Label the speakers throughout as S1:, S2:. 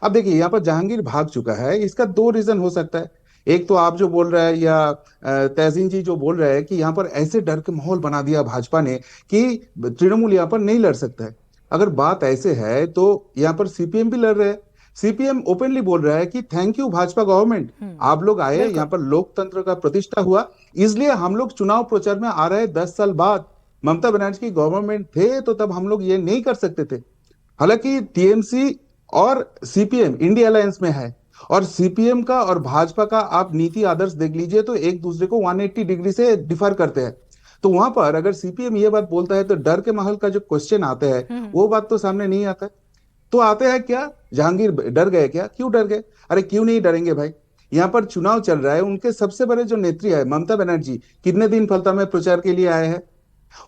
S1: अब देखिए यहाँ पर जहांगीर भाग चुका है, इसका दो रीजन हो सकता है। एक तो आप जो बोल रहे हैं, या तहसीन जी जो बोल रहे हैं कि यहाँ पर ऐसे डर के माहौल बना दिया भाजपा ने कि तृणमूल यहाँ पर नहीं लड़ सकता है। अगर बात ऐसे है तो यहाँ पर सीपीएम भी लड़ रहे हैं। सीपीएम ओपनली बोल रहा है कि थैंक यू भाजपा गवर्नमेंट, आप लोग आए, यहाँ
S2: बिल्कुल।
S1: पर लोकतंत्र का प्रतिष्ठा हुआ, इसलिए हम लोग चुनाव प्रचार में आ रहे हैं 10 साल बाद। ममता बनर्जी की गवर्नमेंट थे तो तब हम लोग ये नहीं कर सकते थे। हालांकि टीएमसी और सीपीएम इंडिया अलायंस में है, और सीपीएम का और भाजपा का आप नीति आदर्श देख लीजिए तो एक दूसरे को 180 डिग्री से डिफर करते हैं। तो वहां पर अगर सीपीएम ये बात बोलता है तो डर के माहौल का जो क्वेश्चन आता है वो बात तो सामने नहीं आता है। तो आते हैं क्या, जहांगीर डर गए क्या, क्यों डर गए? अरे क्यों नहीं डरेंगे भाई, यहाँ पर चुनाव चल रहा है, उनके सबसे बड़े जो नेत्री है ममता बनर्जी कितने दिन फलता में प्रचार के लिए आए हैं।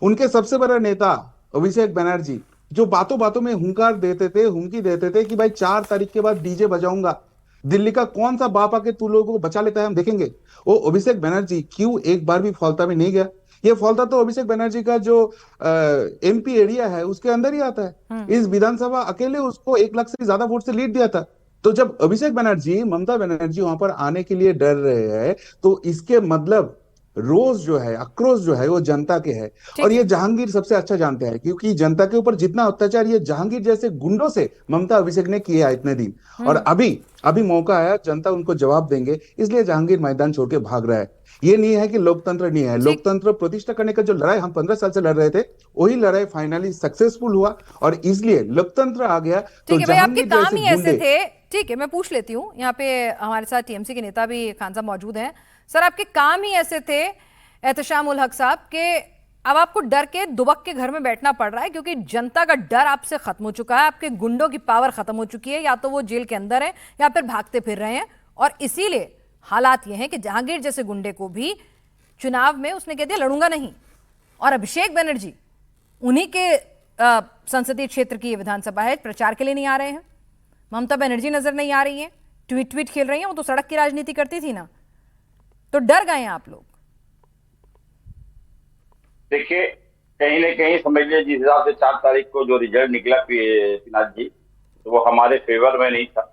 S1: उनके सबसे बड़ा नेता अभिषेक बनर्जी जो बातों बातों में हुंकार देते थे, हुमकी देते थे कि भाई 4 तारीख के बाद डीजे बजाऊंगा, दिल्ली का कौन सा बाप आके तू लोगों को बचा लेता है हम देखेंगे। वो अभिषेक बनर्जी क्यों एक बार भी फौलता में नहीं गया? ये फौलता तो अभिषेक बनर्जी का जो एमपी एरिया है उसके अंदर ही आता है।
S2: हम्म।
S1: इस विधानसभा अकेले उसको 1 लाख से ज्यादा वोट से लीड दिया था। तो जब अभिषेक बनर्जी ममता बनर्जी वहां पर आने के लिए डर रहे हैं तो इसके मतलब रोष जो है, आक्रोश जो है वो जनता के है। और
S2: ठीक
S1: ये
S2: है।
S1: जहांगीर सबसे अच्छा जानते हैं क्योंकि जनता के ऊपर जितना अत्याचार ये जहांगीर जैसे गुंडों से ममता अभिषेक ने किया इतने दिन, और
S2: हम्म।
S1: अभी अभी मौका आया, जनता उनको जवाब देंगे, इसलिए जहांगीर मैदान छोड़ के भाग रहा है। ये नहीं है कि लोकतंत्र नहीं है,
S2: ठीक।
S1: लोकतंत्र प्रतिष्ठा करने का जो लड़ाई हम 15 साल से लड़ रहे थे वही लड़ाई फाइनली सक्सेसफुल हुआ, और इसलिए लोकतंत्र आ गया। तो
S2: ठीक है भाई, आपके
S1: जहांगीर
S2: काम
S1: जैसे
S2: ही ऐसे
S1: गुंडे।
S2: थे। ठीक है, मैं पूछ लेती हूँ, यहाँ पे हमारे साथ टीएमसी के नेता भी खान साहब मौजूद हैं। सर, आपके काम ही ऐसे थे एहतशाम उल हक साहब के, अब आपको डर के दुबक के घर में बैठना पड़ रहा है क्योंकि जनता का डर आपसे खत्म हो चुका है, आपके गुंडों की पावर खत्म हो चुकी है, या तो वो जेल के अंदर है या फिर भागते फिर रहे हैं। और इसीलिए हालात ये हैं कि जहांगीर जैसे गुंडे को भी चुनाव में उसने कह दिया लड़ूंगा नहीं। और अभिषेक बनर्जी उन्हीं के संसदीय क्षेत्र की ये विधानसभा है, प्रचार के लिए नहीं आ रहे हैं। ममता बनर्जी नजर नहीं आ रही है, ट्वीट ट्वीट खेल रही हैं, वो तो सड़क की राजनीति करती थी ना। तो डर गए हैं आप लोग।
S3: देखिए, कहीं न कहीं समझिए, जिस हिसाब से 4 तारीख को जो रिजल्ट निकला पिनाज जी, तो वो हमारे फेवर में नहीं था।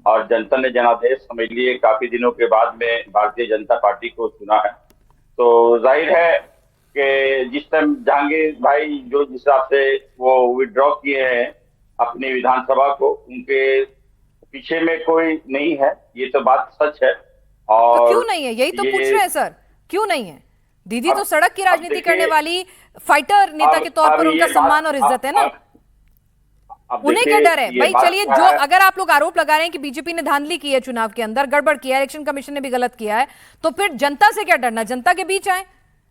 S3: और जनता ने जनादेश समझ लिए काफी दिनों के बाद में भारतीय जनता पार्टी को चुना है। तो जाहिर है कि जिस टाइम जहांगीर भाई जो जिस हिसाब से वो विड्रॉ किए हैं अपनी विधानसभा को, उनके पीछे में कोई नहीं है, ये तो बात सच है।
S2: तो क्यों
S3: और
S2: नहीं है, यही तो पूछ
S3: ये
S2: रहे हैं सर, क्यों नहीं है? दीदी तो
S3: अब
S2: सड़क की
S3: अब
S2: राजनीति करने
S3: देखिए,
S2: वाली फाइटर नेता के तौर
S3: अब
S2: पर उनका
S3: ये
S2: सम्मान
S3: बात
S2: और इज्जत है ना।
S3: अब
S2: उन्हें क्या
S3: देखिए,
S2: डर है
S3: ये
S2: भाई?
S3: बात
S2: चलिए,
S3: क्या
S2: जो
S3: है।
S2: अगर आप लोग आरोप लगा रहे हैं कि बीजेपी ने धांधली की है चुनाव के अंदर, गड़बड़ किया है, इलेक्शन कमीशन ने भी गलत किया है, तो फिर जनता से क्या डरना? जनता के बीच आए,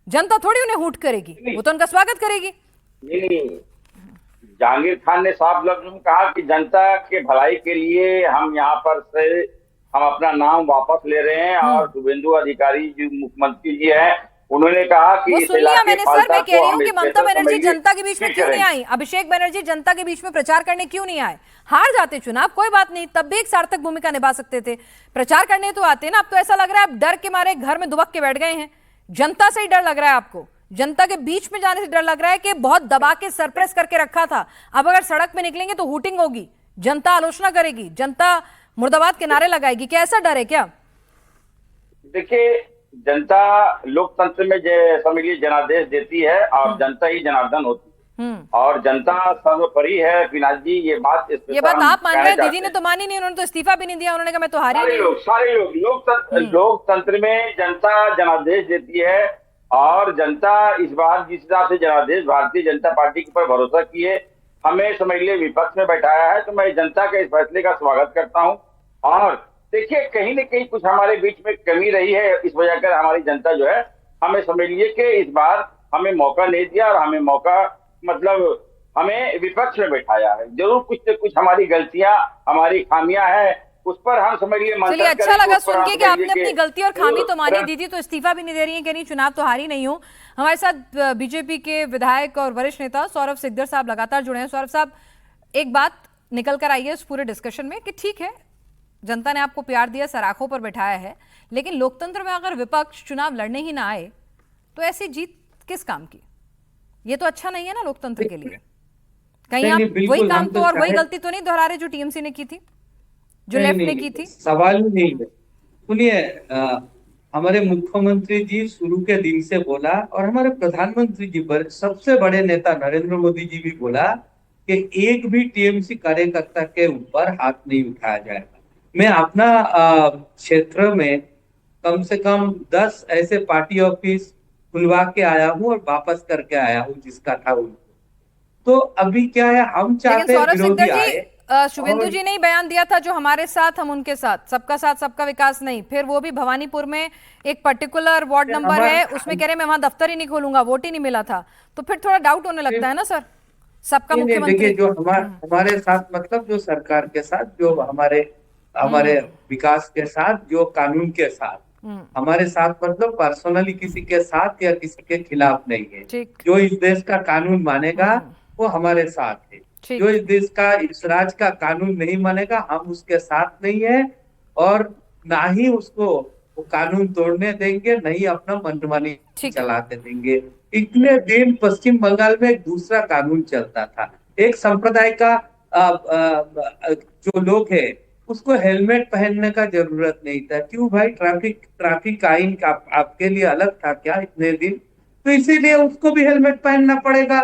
S2: जनता थोड़ी उन्हें हूट करेगी,
S3: नहीं
S2: वो तो उनका स्वागत करेगी।
S3: नहीं, जहांगीर खान ने साफ लफ्ज में कहा कि जनता के भलाई के लिए हम यहाँ पर से हम अपना नाम वापस ले रहे हैं। और शुभेंदु अधिकारी जो मुख्यमंत्री जी हैं, उन्होंने कहा कि
S2: वो
S3: इस
S2: सुन लिया
S3: इलाके
S2: मैंने सर,
S3: फालता
S2: मैं कह
S3: को
S2: रही हूँ
S3: हम
S2: कि ममता
S3: स्पेशल
S2: बनर्जी
S3: समझिए
S2: जनता के बीच में
S3: सील
S2: क्यों नहीं
S3: करेंगे।
S2: आई? अभिषेक बनर्जी जनता के बीच में प्रचार करने क्यों नहीं आए? हार जाते चुनाव कोई बात नहीं, तब भी एक सार्थक भूमिका निभा सकते थे, प्रचार करने तो आते ना। अब तो ऐसा लग रहा है आप डर के मारे घर में दुबक के बैठ गए हैं। जनता से ही डर लग रहा है आपको, जनता के बीच में जाने से डर लग रहा है कि बहुत दबा के सरप्रेस करके रखा था, अब अगर सड़क में निकलेंगे तो हूटिंग होगी, जनता आलोचना करेगी, जनता मुर्दाबाद के नारे लगाएगी। क्या ऐसा डर है क्या?
S3: देखिए, जनता लोकतंत्र में समझिए जनादेश देती है और जनता ही जनार्दन होती है।
S2: हम्म।
S3: और जनता सर्वोपरि है पिनाज जी, ये बात इस पे
S2: ये बात
S3: हम
S2: आप मान रहे
S3: कहना
S2: हैं, दीदी
S3: चाहते
S2: ने
S3: हैं।
S2: तो मानी नहीं, उन्होंने तो इस्तीफा भी नहीं दिया, उन्होंने कहा मैं तो हारी
S3: सारे
S2: नहीं हूं।
S3: लोग सारे लोग लोकतंत्र में जनता जनादेश देती है। और जनता इस बार जिस हिसाब से जनादेश भारतीय जनता पार्टी के ऊपर भरोसा किए, हमें समझ लिए विपक्ष में बैठाया है, तो मैं जनता के इस फैसले का स्वागत करता हूं। और देखिए, कहीं न कहीं कुछ हमारे बीच में कमी रही है, इस वजह कर हमारी जनता जो है हमें समझ लिए कि इस बार हमें मौका नहीं दिया, और हमें मौका मतलब हमें विपक्ष में बैठाया है। जरूर कुछ न कुछ हमारी गलतियां, हमारी खामियां हैं, उस पर हम समझ लिए
S2: चलिए,
S3: मंथन
S2: अच्छा
S3: करेंगे,
S2: लगा
S3: उस पर
S2: सुन
S3: हम
S2: के कि
S3: समझ लिए
S2: आपने अपनी गलती और खामी तो मानी।
S3: तुरंत।
S2: दीदी तो इस्तीफा भी नहीं दे रही है, कह रही चुनाव तो हारी नहीं हूं। हमारे साथ बीजेपी के विधायक और वरिष्ठ नेता सौरभ सिकदर साहब लगातार जुड़े हैं। सौरभ साहब, एक बात निकल कर आई है इस पूरे डिस्कशन में कि ठीक है, जनता ने आपको प्यार दिया, सराखों पर बैठाया है, लेकिन लोकतंत्र में अगर विपक्ष चुनाव लड़ने ही ना आए तो ऐसी जीत किस काम की? ये तो अच्छा नहीं है ना लोकतंत्र के लिए। कहीं
S4: नहीं
S2: आप
S4: नहीं,
S2: वही
S4: बिल्कुल
S2: काम
S4: हम
S2: तो
S4: तो
S2: और वही
S4: चाहे
S2: गलती तो नहीं दोहरा रहे जो टीएमसी ने की थी? जो
S4: नहीं
S2: लेफ्ट
S4: नहीं
S2: ने की
S4: नहीं,
S2: थी?
S4: सवाल ही नहीं है। सुनिए, हमारे मुख्यमंत्री जी शुरू के दिन से बोला, और हमारे प्रधानमंत्री जी सबसे बड़े नेता नरेंद्र मोदी जी भी बोला कि एक भी टीएमसी कार्यकर्ता के ऊपर हाथ नहीं उठाया जाएगा। मैं अपना क्षेत्र में कम से कम 10 ऐसे पार्टी ऑफिस खुलवा के आया हूँ और वापस करके आया हूँ जिसका था उनको। तो अभी क्या है, हम
S2: लेकिन
S4: चाहते हैं
S2: सौरभ
S4: विरोधी
S2: सिकदर जी,
S4: आए।
S2: शुभेंदु
S4: और
S2: जी ने ही बयान दिया था, जो हमारे साथ हम उनके साथ, सबका सबका विकास नहीं। फिर वो भी भवानीपुर में एक पर्टिकुलर वार्ड नंबर है, उसमें कह रहे मैं वहां दफ्तर ही नहीं खोलूंगा, वोट ही नहीं मिला था। तो फिर थोड़ा डाउट होने लगता है ना सर, सबका
S4: नहीं नहीं, देखिए,
S2: मुख्यमंत्री।
S4: जो हमारे साथ मतलब जो सरकार के साथ, जो हमारे हमारे विकास के साथ, जो कानून के साथ,
S2: हम्म,
S4: हमारे साथ मतलब पर्सनली किसी के साथ या किसी के खिलाफ नहीं है।
S2: ठीक।
S4: जो इस देश का कानून मानेगा वो हमारे साथ है। जो
S2: ठीक।
S4: इस देश का, इस राज्य का कानून नहीं मानेगा, हम उसके साथ नहीं है। और ना ही उसको वो कानून तोड़ने देंगे, नहीं अपना मनमानी
S2: ठीक है।
S4: चलाते देंगे। इतने दिन पश्चिम बंगाल में एक दूसरा कानून चलता था। एक संप्रदाय का जो लोग है उसको हेलमेट पहनने का जरूरत नहीं था। क्यों भाई, ट्रैफिक आइन आपके लिए अलग था क्या इतने दिन? तो इसीलिए उसको भी हेलमेट पहनना पड़ेगा।